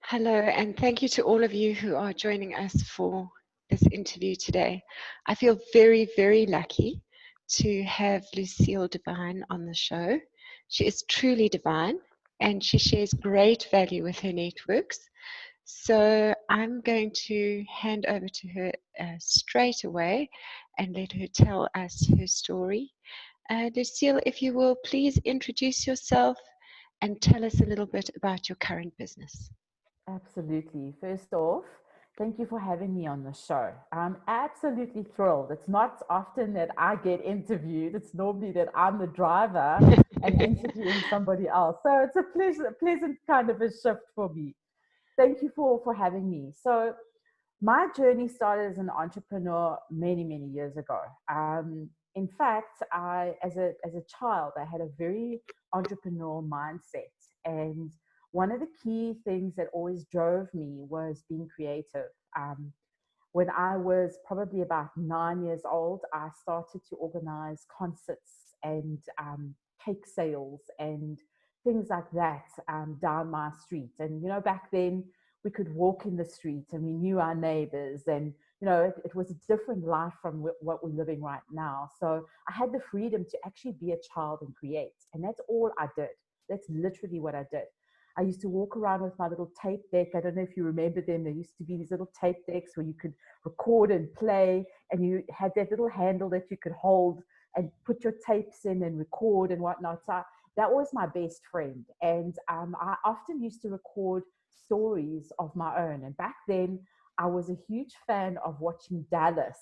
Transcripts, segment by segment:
Hello, and thank you to all of you who are joining us for this interview today. I feel very, very lucky to have Lucille Divine on the show. She is truly divine and she shares great value with her networks. So I'm going to hand over to her straight away and let her tell us her story. Lucille, if you will, please introduce yourself and tell us a little bit about your current business. Absolutely. First off, thank you for having me on the show. I'm absolutely thrilled. It's not often that I get interviewed. It's normally that I'm the driver and interviewing somebody else. So it's a pleasant kind of a shift for me. Thank you for having me. So my journey started as an entrepreneur many, many years ago. In fact, as a child, I had a very entrepreneurial mindset, and one of the key things that always drove me was being creative. When I was probably about 9 years old, I started to organize concerts and cake sales and things like that down my street. And, you know, back then we could walk in the street and we knew our neighbors. And, you know, it was a different life from what we're living right now. So I had the freedom to actually be a child and create. And that's all I did. That's literally what I did. I used to walk around with my little tape deck. I don't know if you remember them. There used to be these little tape decks where you could record and play, and you had that little handle that you could hold and put your tapes in and record and whatnot. So that was my best friend. And I often used to record stories of my own. And back then, I was a huge fan of watching Dallas,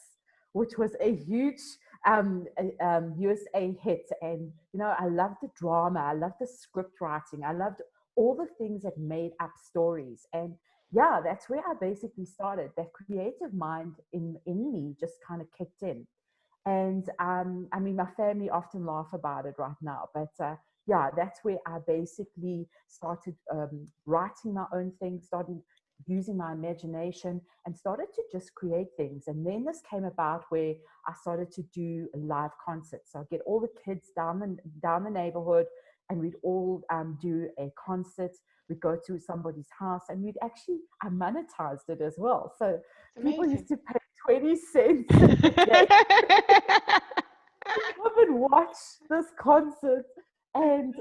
which was a huge USA hit. And, you know, I loved the drama. I loved the script writing. I loved all the things that made up stories. And yeah, that's where I basically started. That creative mind in me just kind of kicked in. And I mean, my family often laugh about it right now, but yeah, that's where I basically started writing my own things, started using my imagination, and started to just create things. And then this came about where I started to do live concerts. So I get all the kids down the neighborhood, and we'd all do a concert. We'd go to somebody's house, and I monetized it as well. So people Amazing. used to pay 20 cents a day to come and watch this concert. And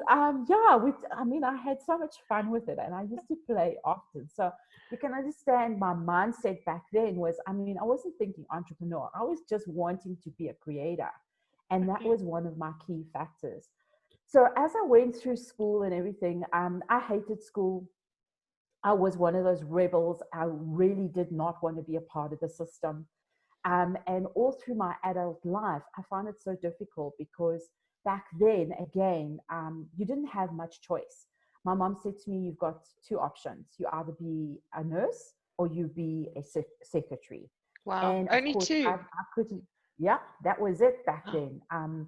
yeah, I mean, I had so much fun with it, and I used to play often. So you can understand my mindset back then was, I mean, I wasn't thinking entrepreneur. I was just wanting to be a creator. And that Okay. was one of my key factors. So as I went through school and everything, I hated school. I was one of those rebels. I really did not want to be a part of the system. And all through my adult life, I found it so difficult because back then, again, you didn't have much choice. My mom said to me, you've got two options. You either be a nurse or you be a secretary. Wow. And of Only course, two. I couldn't, yeah, that was it back Oh, then.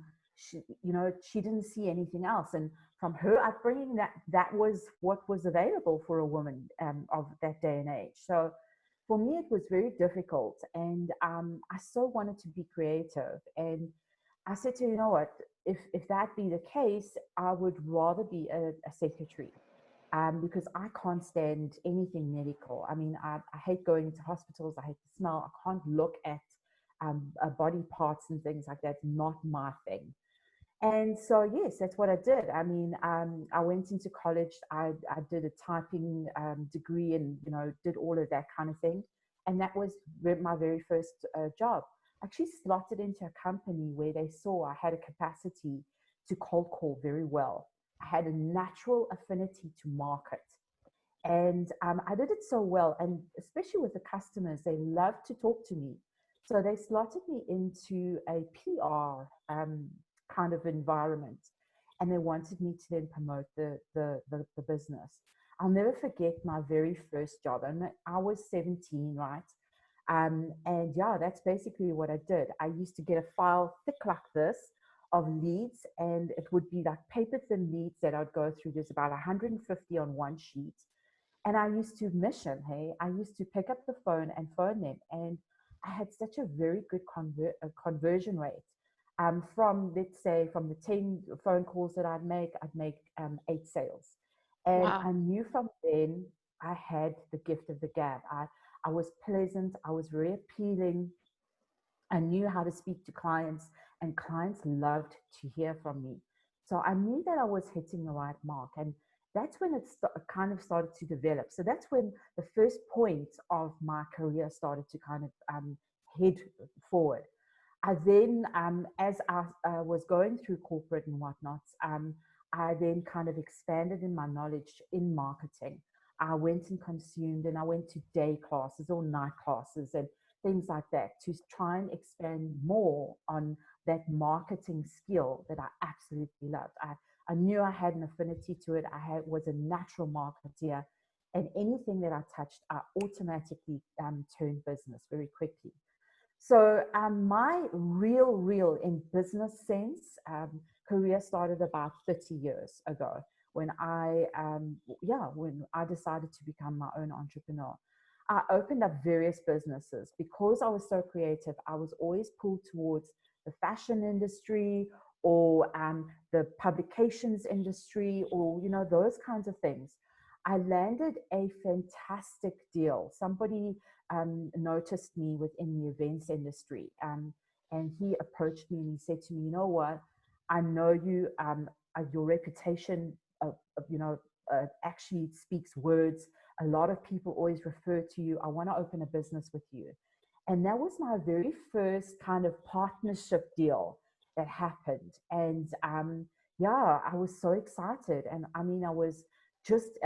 You know, she didn't see anything else. And from her upbringing, that was what was available for a woman of that day and age. So for me, it was very difficult. And I so wanted to be creative. And I said to her, you know what, if that be the case, I would rather be a secretary because I can't stand anything medical. I mean, I hate going to hospitals. I hate the smell. I can't look at body parts and things like that. Not my thing. And so, yes, that's what I did. I mean, I went into college. I did a typing degree and, you know, did all of that kind of thing. And that was my very first job. I actually slotted into a company where they saw I had a capacity to cold call very well. I had a natural affinity to market. And I did it so well. And especially with the customers, they loved to talk to me. So they slotted me into a PR kind of environment. And they wanted me to then promote the business. I'll never forget my very first job. And I was 17, right? And yeah, that's basically what I did. I used to get a file thick like this of leads, and it would be like paper thin leads that I'd go through. There's about 150 on one sheet. And I used to mission, hey, I used to pick up the phone and phone them. And I had such a very good conversion rate. From, let's say, from the 10 phone calls that I'd make 8 sales. And wow. I knew from then I had the gift of the gab. I was pleasant. I was very appealing. I knew how to speak to clients, and clients loved to hear from me. So I knew that I was hitting the right mark. And that's when it kind of started to develop. So that's when the first point of my career started to kind of head forward. I then, as I was going through corporate and whatnot, I then kind of expanded in my knowledge in marketing. I went and consumed, and I went to day classes or night classes and things like that to try and expand more on that marketing skill that I absolutely loved. I knew I had an affinity to it. Was a natural marketeer, and anything that I touched, I automatically turned business very quickly. So my real in business sense career started about 30 years ago when when I decided to become my own entrepreneur. I opened up various businesses because I was so creative. I was always pulled towards the fashion industry or the publications industry or those kinds of things. I landed a fantastic deal. Somebody noticed me within the events industry. And he approached me and he said to me, you know what, I know you, your reputation, actually speaks words. A lot of people always refer to you. I want to open a business with you. And that was my very first kind of partnership deal that happened. And I was so excited. And I mean, I was just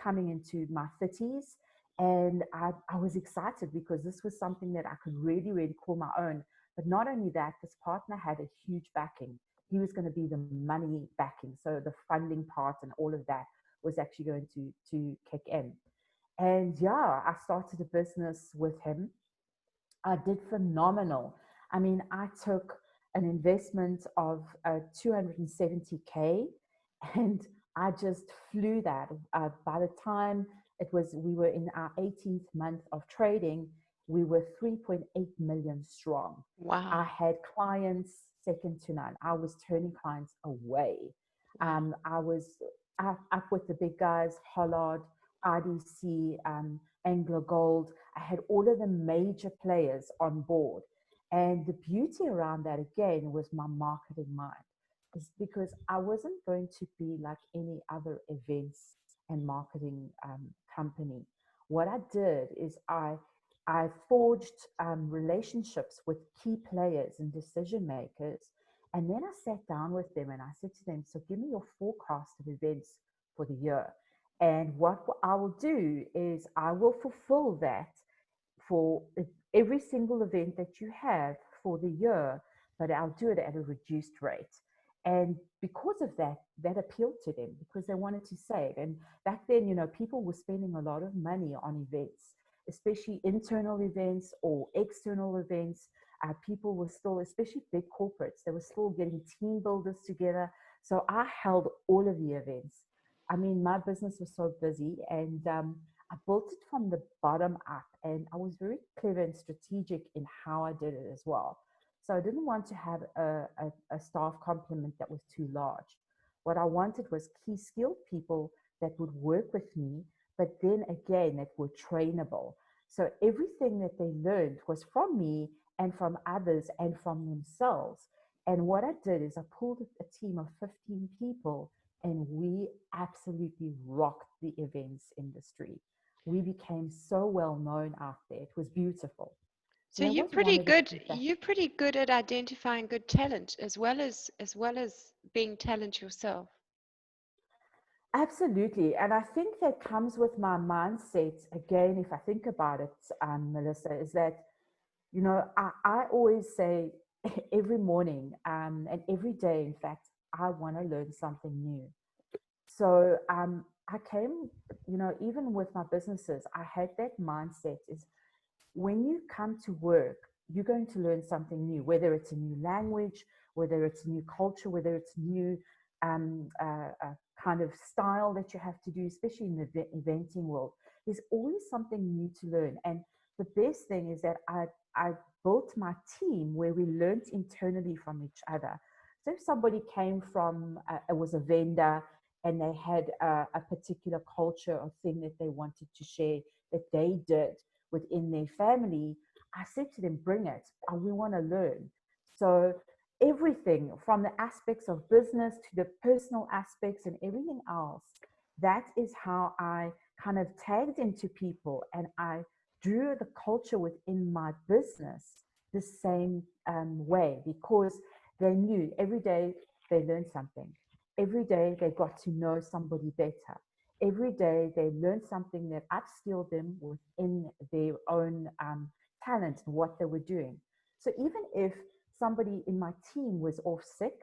coming into my 30s, and I was excited because this was something that I could really call my own. But not only that, this partner had a huge backing. He was going to be the money backing. So the funding part and all of that was actually going to kick in. And I started a business with him. I did phenomenal. I mean, I took an investment of 270K, and I just flew that. By the time we were in our 18th month of trading, we were 3.8 million strong. Wow. I had clients second to none. I was turning clients away. I was up with the big guys, Hollard, IDC, Anglo Gold. I had all of the major players on board. And the beauty around that, again, was my marketing mind. Is because I wasn't going to be like any other events and marketing company. What I did is I forged relationships with key players and decision makers. And then I sat down with them and I said to them, so give me your forecast of events for the year. And what I will do is I will fulfill that for every single event that you have for the year, but I'll do it at a reduced rate. And because of that, that appealed to them because they wanted to save. And back then, people were spending a lot of money on events, especially internal events or external events. People were still, especially big corporates, they were still getting team builders together. So I held all of the events. I mean, my business was so busy, and I built it from the bottom up, and I was very clever and strategic in how I did it as well. So I didn't want to have a staff complement that was too large. What I wanted was key skilled people that would work with me, but then again, that were trainable. So everything that they learned was from me and from others and from themselves. And what I did is I pulled a team of 15 people, and we absolutely rocked the events industry. We became so well known out there. It was beautiful. So So that you're was one pretty of the good. key factors. You're pretty good at identifying good talent as well as being talent yourself. Absolutely. And I think that comes with my mindset. Again, if I think about it, Melissa, is that, I always say every morning and every day, in fact, I want to learn something new. So I came, even with my businesses, I had that mindset is when you come to work, you're going to learn something new, whether it's a new language, whether it's a new culture, whether it's new kind of style that you have to do, especially in the eventing world. There's always something new to learn. And the best thing is that I built my team where we learned internally from each other. So if somebody came from, was a vendor, and they had a particular culture or thing that they wanted to share that they did within their family, I said to them, bring it. We want to learn. So everything from the aspects of business to the personal aspects and everything else, that is how I kind of tagged into people, and I drew the culture within my business the same way, because they knew every day they learned something. Every day they got to know somebody better. Every day they learned something that upskilled them within their own talent and what they were doing. So even if somebody in my team was off sick,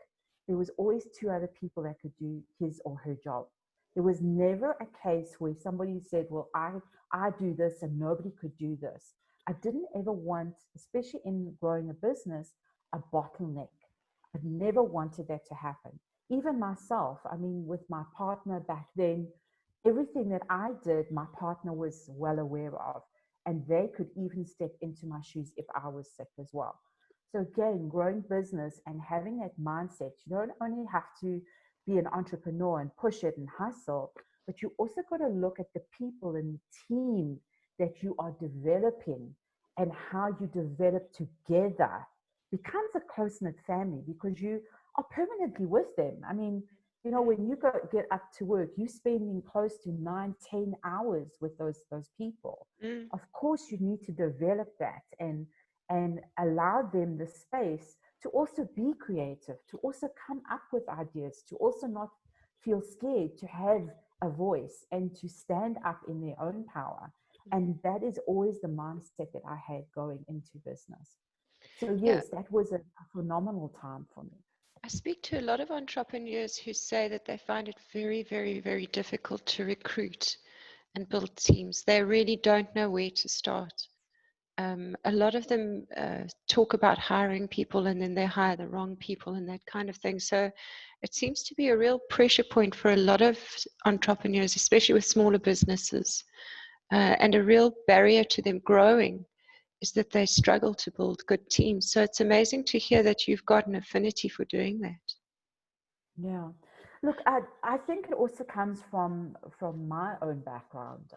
there was always two other people that could do his or her job. There was never a case where somebody said, well, I do this and nobody could do this. I didn't ever want, especially in growing a business, a bottleneck. I never wanted that to happen. Even myself, I mean, with my partner back then, everything that I did, my partner was well aware of. And they could even step into my shoes if I was sick as well. So again, growing business and having that mindset, you don't only have to be an entrepreneur and push it and hustle, but you also got to look at the people and the team that you are developing, and how you develop together becomes a close-knit family, because you are permanently with them. I mean, you know, when you go get up to work, you're spending close to 9, 10 hours with those people. Mm. Of course, you need to develop that and allow them the space to also be creative, to also come up with ideas, to also not feel scared to have a voice and to stand up in their own power. And that is always the mindset that I had going into business. So Yeah, yes, that was a phenomenal time for me. I speak to a lot of entrepreneurs who say that they find it very, very, very difficult to recruit and build teams. They really don't know where to start. A lot of them talk about hiring people and then they hire the wrong people and that kind of thing. So it seems to be a real pressure point for a lot of entrepreneurs, especially with smaller businesses, and a real barrier to them growing is that they struggle to build good teams. So it's amazing to hear that you've got an affinity for doing that. Yeah. Look, I think it also comes from my own background.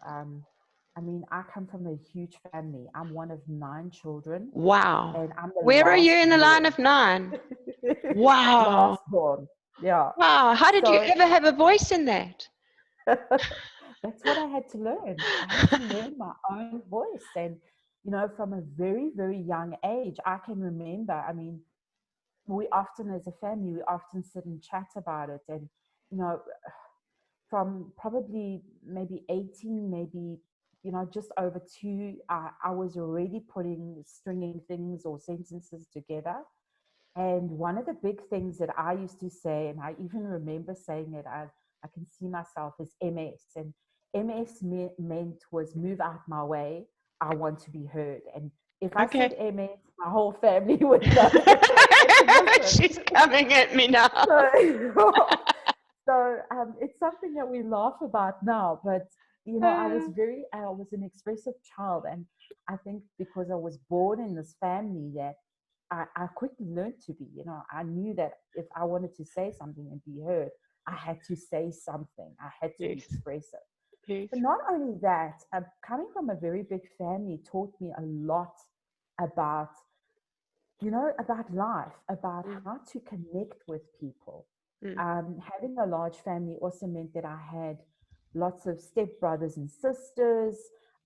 I mean, I come from a huge family. I'm one of 9 children, Wow. and I'm the Where are you last in the line born. of nine? Wow. Last born. Yeah. Wow. How did you So ever have a voice in that? that's what I had to learn. I had to learn my own voice. And, you know, from a very, very young age, I can remember, I mean, we often, as a family, we often sit and chat about it. And, you know, from probably maybe 18, maybe, you know, just over two, I was already stringing things or sentences together. And one of the big things that I used to say, and I even remember saying it, I can see myself as MS. And MS meant was move out my way. I want to be heard. And if I Okay. said MS, my whole family would know that I had to listen. She's coming at me now. So, it's something that we laugh about now. But, you know, I was an expressive child. And I think because I was born in this family that I quickly learned to be, you know, I knew that if I wanted to say something and be heard, I had to say something. I had to be Yes. expressive. Yes. But not only that, coming from a very big family taught me a lot about, you know, about life, about Mm, how to connect with people. mm. Having a large family also meant that I had lots of stepbrothers and sisters.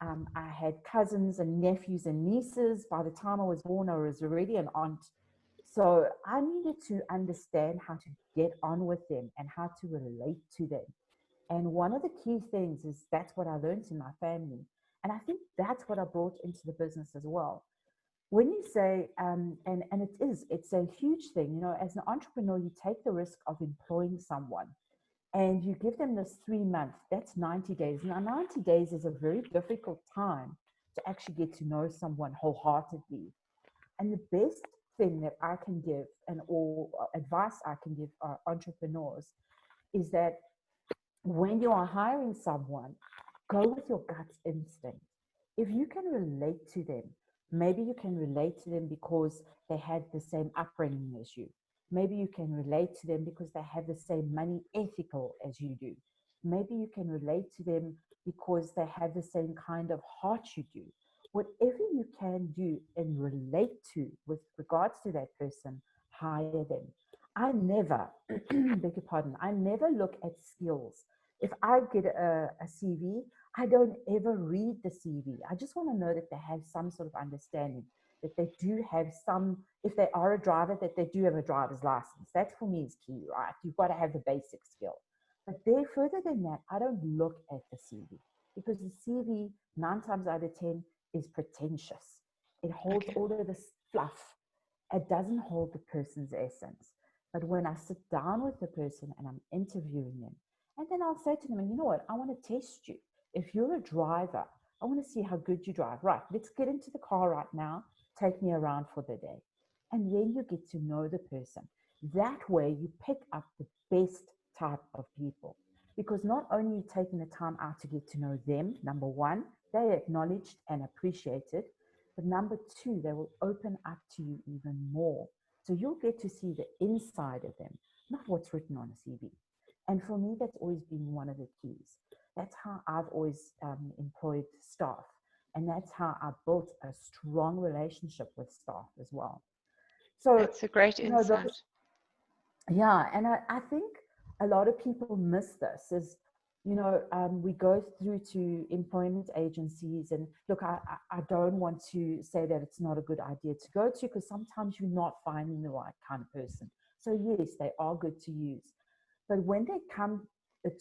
I had cousins and nephews and nieces. By the time I was born, I was already an aunt. So I needed to understand how to get on with them and how to relate to them. And one of the key things is that's what I learned in my family. And I think that's what I brought into the business as well. When you say, and it's a huge thing, you know, as an entrepreneur, you take the risk of employing someone and you give them this 3 months, that's 90 days. Now, 90 days is a very difficult time to actually get to know someone wholeheartedly. And the best thing that I can give and or advice I can give entrepreneurs is that when you are hiring someone, go with your gut instinct. If you can relate to them, maybe you can relate to them because they had the same upbringing as you. Maybe you can relate to them because they have the same money ethical as you do. Maybe you can relate to them because they have the same kind of heart you do. Whatever you can do and relate to with regards to that person, hire them. I never, beg your pardon, I never look at skills. If I get a CV, I don't ever read the CV. I just want to know that they have some sort of understanding, that they do have some, if they are a driver, that they do have a driver's license. That for me is key, right? You've got to have the basic skill. But there, further than that, I don't look at the CV because the CV, 9 times out of 10, is pretentious. It holds Okay. all of this fluff. It doesn't hold the person's essence. But when I sit down with the person and I'm interviewing them, and then I'll say to them, and you know what, I want to test you. If you're a driver, I want to see how good you drive. Right, let's get into the car right now. Take me around for the day. And then you get to know the person. That way, you pick up the best type of people. Because not only are you taking the time out to get to know them, number one, they acknowledged and appreciated. But number two, they will open up to you even more. So you'll get to see the inside of them, not what's written on a CV. And for me, that's always been one of the keys. That's how I've always employed staff. And that's how I built a strong relationship with staff as well. So, That's a great you know, insight. yeah, and I think a lot of people miss this is, we go through to employment agencies and look, I don't want to say that it's not a good idea to go to because sometimes you're not finding the right kind of person. So yes, they are good to use. But when they come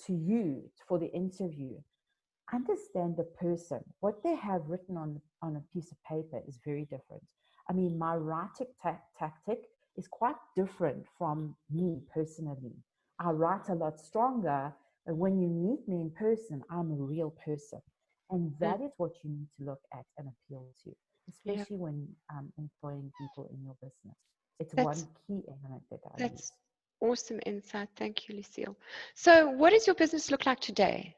to you for the interview, understand the person. What they have written on a piece of paper is very different. I mean, my writing tactic is quite different from me personally. I write a lot stronger, but when you meet me in person, I'm a real person. And Mm. that is what you need to look at and appeal to, Yeah. especially when employing people in your business. It's That's one key element that I use. that's awesome insight. Thank you, Lucille. So, what does your business look like today?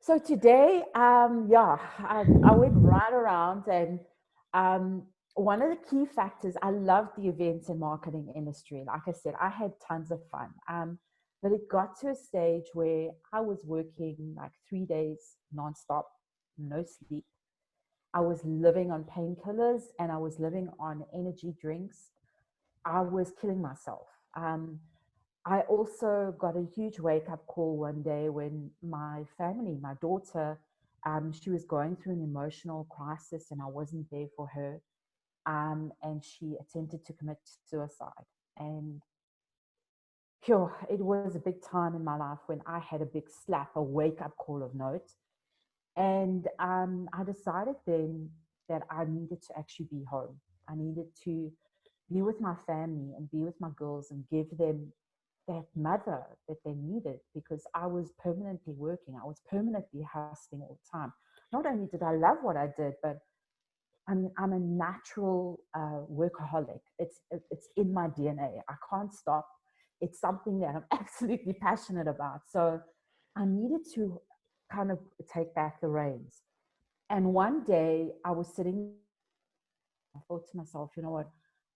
So today, yeah, I went right around and um, one of the key factors, I love the events and marketing industry. Like I said, I had tons of fun. But it got to a stage where I was working like 3 days nonstop, no sleep. I was living on painkillers and I was living on energy drinks. I was killing myself. I also got a huge wake up call one day when my family, my daughter, she was going through an emotional crisis and I wasn't there for her. And she attempted to commit suicide. And phew, it was a big time in my life when I had a big slap, a wake up call of note. And I decided then that I needed to actually be home. I needed to be with my family and be with my girls and give them that mother that they needed because I was permanently working. I was permanently hustling all the time. Not only did I love what I did, but I'm a natural workaholic. It's in my DNA. I can't stop. It's something that I'm absolutely passionate about. So I needed to kind of take back the reins. And one day I was sitting, I thought to myself, you know what?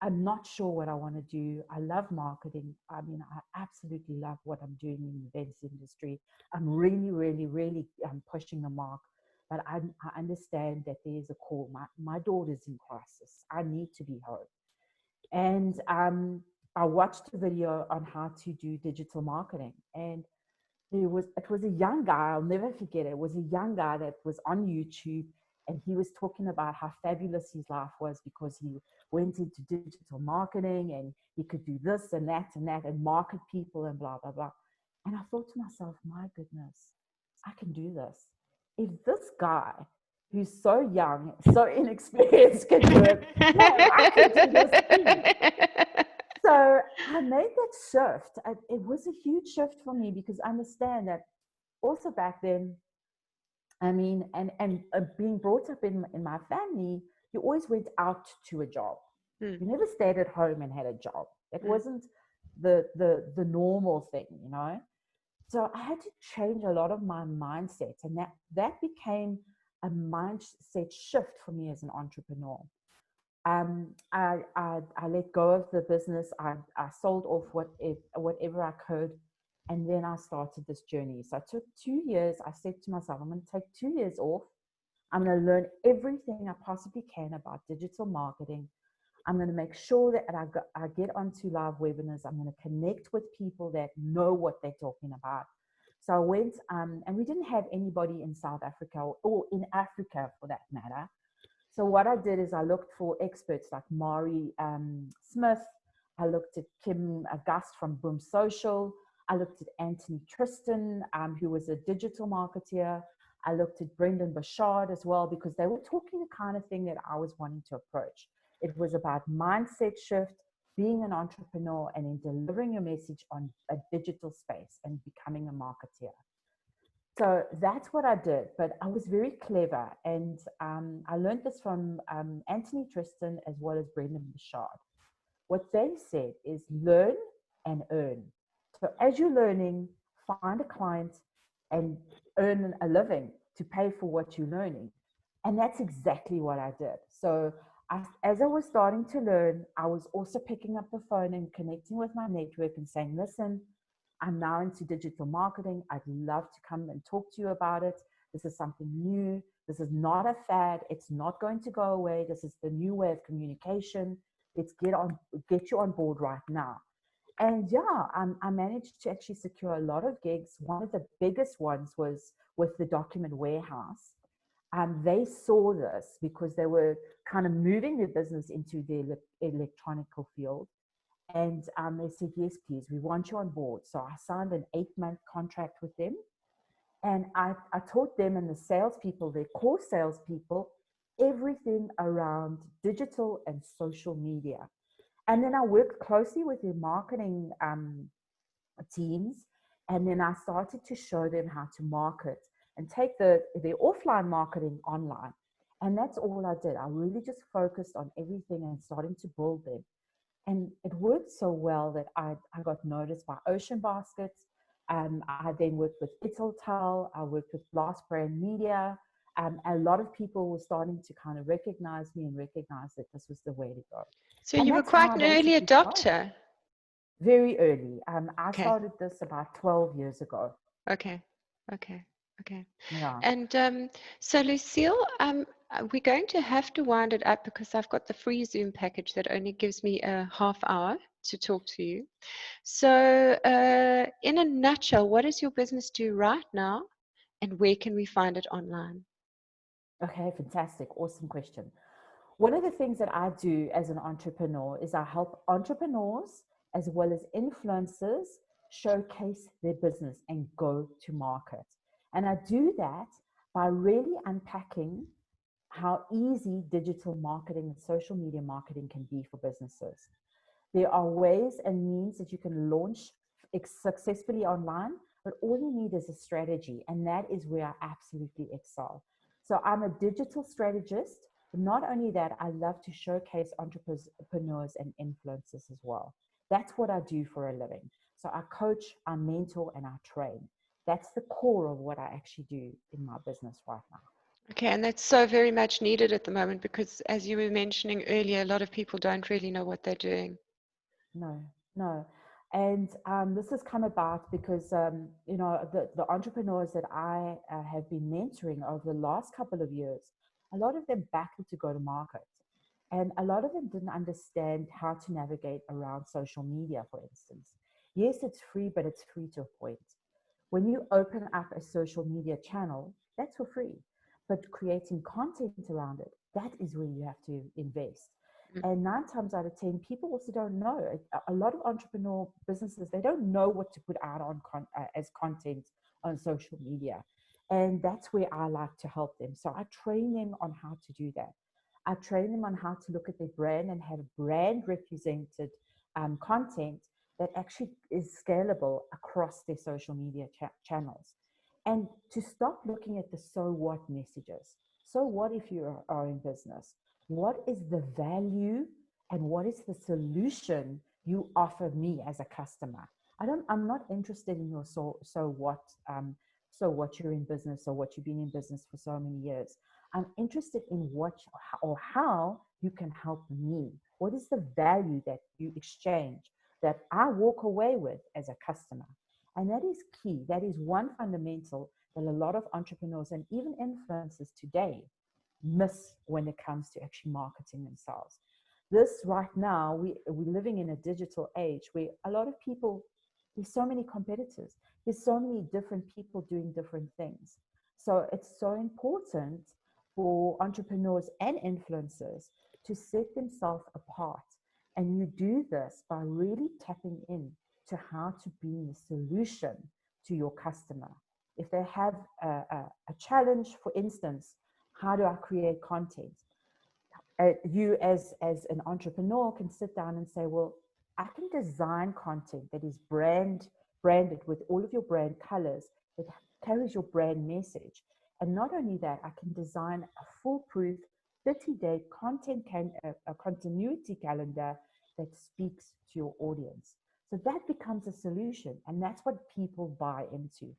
I'm not sure what I want to do. I love marketing. I mean, I absolutely love what I'm doing in the events industry. I'm really, really, really pushing the mark. But I understand that there is a call. My daughter's in crisis. I need to be home. And I watched a video on how to do digital marketing. And it was a young guy, I'll never forget it. It was a young guy that was on YouTube and he was talking about how fabulous his life was because he went into digital marketing and he could do this and that and market people and blah blah blah. And I thought to myself, my goodness, I can do this. If this guy who's so young, so inexperienced can do it, man, I can do this too. So I made that shift. It was a huge shift for me because I understand that also back then, I mean, and being brought up in my family, you always went out to a job. Mm, You never stayed at home and had a job. It mm. wasn't the normal thing, you know. So I had to change a lot of my mindset, and that became a mindset shift for me as an entrepreneur. I let go of the business. I sold off whatever I could. And then I started this journey. So I took 2 years. I said to myself, I'm going to take 2 years off. I'm going to learn everything I possibly can about digital marketing. I'm going to make sure that I get onto live webinars. I'm going to connect with people that know what they're talking about. So I went, and we didn't have anybody in South Africa or in Africa for that matter. So what I did is I looked for experts like Mari Smith. I looked at Kim August from Boom Social. I looked at Anthony Tristan, who was a digital marketeer. I looked at Brendan Bashard as well, because they were talking the kind of thing that I was wanting to approach. It was about mindset shift, being an entrepreneur, and in delivering your message on a digital space and becoming a marketeer. So that's what I did, but I was very clever, and I learned this from Anthony Tristan as well as Brendan Bashard. What they said is learn and earn. So as you're learning, find a client and earn a living to pay for what you're learning. And that's exactly what I did. So as I was starting to learn, I was also picking up the phone and connecting with my network and saying, listen, I'm now into digital marketing. I'd love to come and talk to you about it. This is something new. This is not a fad. It's not going to go away. This is the new way of communication. Let's get you on board right now. And yeah, I managed to actually secure a lot of gigs. One of the biggest ones was with the Document Warehouse. They saw this because they were kind of moving their business into the electronical field. And they said, yes, please, we want you on board. So I signed an 8-month contract with them. And I taught them and the salespeople, their core salespeople, everything around digital and social media. And then I worked closely with their marketing teams. And then I started to show them how to market and take their offline marketing online. And that's all I did. I really just focused on everything and starting to build them. And it worked so well that I got noticed by Ocean Baskets. I then worked with Italtel. I worked with Blast Brand Media. A lot of people were starting to kind of recognize me and recognize that this was the way to go. So And you were that's how quite I an early basically started. adopter. Very early. I Okay. started this about 12 years ago. Okay. Okay. Okay. Yeah. And so, Lucille, we're going to have to wind it up because I've got the free Zoom package that only gives me a half hour to talk to you. So, in a nutshell, what does your business do right now, and where can we find it online? Okay, fantastic. Awesome question. One of the things that I do as an entrepreneur is I help entrepreneurs as well as influencers showcase their business and go to market. And I do that by really unpacking how easy digital marketing and social media marketing can be for businesses. There are ways and means that you can launch successfully online, but all you need is a strategy. And that is where I absolutely excel. So I'm a digital strategist. But not only that, I love to showcase entrepreneurs and influencers as well. That's what I do for a living. So I coach, I mentor, and I train. That's the core of what I actually do in my business right now. Okay, and that's so very much needed at the moment because, as you were mentioning earlier, a lot of people don't really know what they're doing. No, no. And this has come about because, the entrepreneurs that I have been mentoring over the last couple of years, a lot of them battled to go to market. And a lot of them didn't understand how to navigate around social media, for instance. Yes, it's free, but it's free to a point. When you open up a social media channel, that's for free. But creating content around it, that is where you have to invest. And 9 times out of 10, people also don't know. A lot of entrepreneur businesses, they don't know what to put out on as content on social media. And that's where I like to help them. So I train them on how to do that. I train them on how to look at their brand and have brand represented content that actually is scalable across their social media channels. And to stop looking at the so what messages. So what if you are in business? What is the value and what is the solution you offer me as a customer? I'm not interested in your so what you're in business or what you've been in business for so many years. I'm interested in what or how you can help me? What is the value that you exchange that I walk away with as a customer? And that is key. That is one fundamental that a lot of entrepreneurs and even influencers today miss when it comes to actually marketing themselves. This right now, we're living in a digital age where a lot of people, there's so many competitors, there's so many different people doing different things. So it's so important for entrepreneurs and influencers to set themselves apart. And you do this by really tapping in to how to be the solution to your customer. If they have a challenge, for instance, how do I create content? You as an entrepreneur can sit down and say, well, I can design content that is branded with all of your brand colors, that carries your brand message. And not only that, I can design a foolproof 30-day a continuity calendar that speaks to your audience. So that becomes a solution, and that's what people buy into.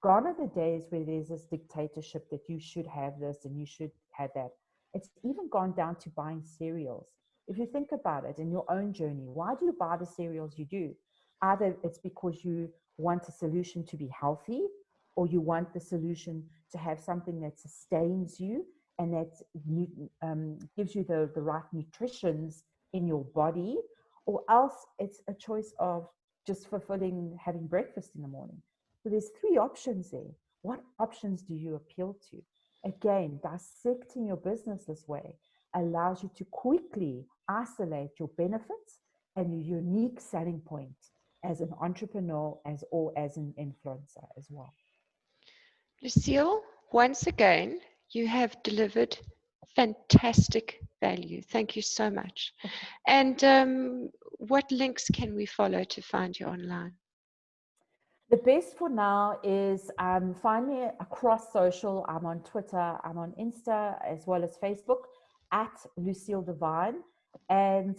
Gone are the days where there's this dictatorship that you should have this and you should have that. It's even gone down to buying cereals. If you think about it in your own journey, why do you buy the cereals you do? Either it's because you want a solution to be healthy, or you want the solution to have something that sustains you and that gives you the right nutritions in your body, or else it's a choice of just fulfilling having breakfast in the morning. So there's three options there. What options do you appeal to? Again, dissecting your business this way allows you to quickly isolate your benefits and your unique selling point as an entrepreneur or as an influencer as well. Lucille, once again, you have delivered fantastic value. Thank you so much. And what links can we follow to find you online? The best for now is find me across social. I'm on Twitter, I'm on Insta, as well as Facebook, at Lucille Divine. And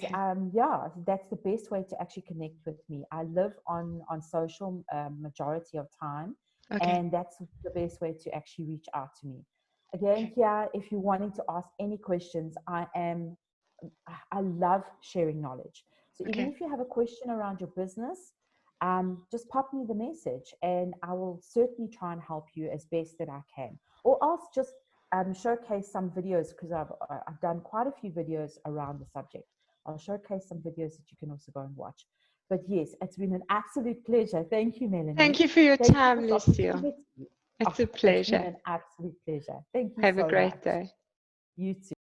yeah, that's the best way to actually connect with me. I live on social majority of time, and that's the best way to actually reach out to me. Again, here, if you're wanting to ask any questions, I love sharing knowledge. So even if you have a question around your business, just pop me the message and I will certainly try and help you as best that I can. Or else just showcase some videos, because I've done quite a few videos around the subject. I'll showcase some videos that you can also go and watch. But yes, it's been an absolute pleasure. Thank you, Melanie. Thank you for your time, Lucille. It's a pleasure. It's been an absolute pleasure. Thank you Have so much. a great day. You too.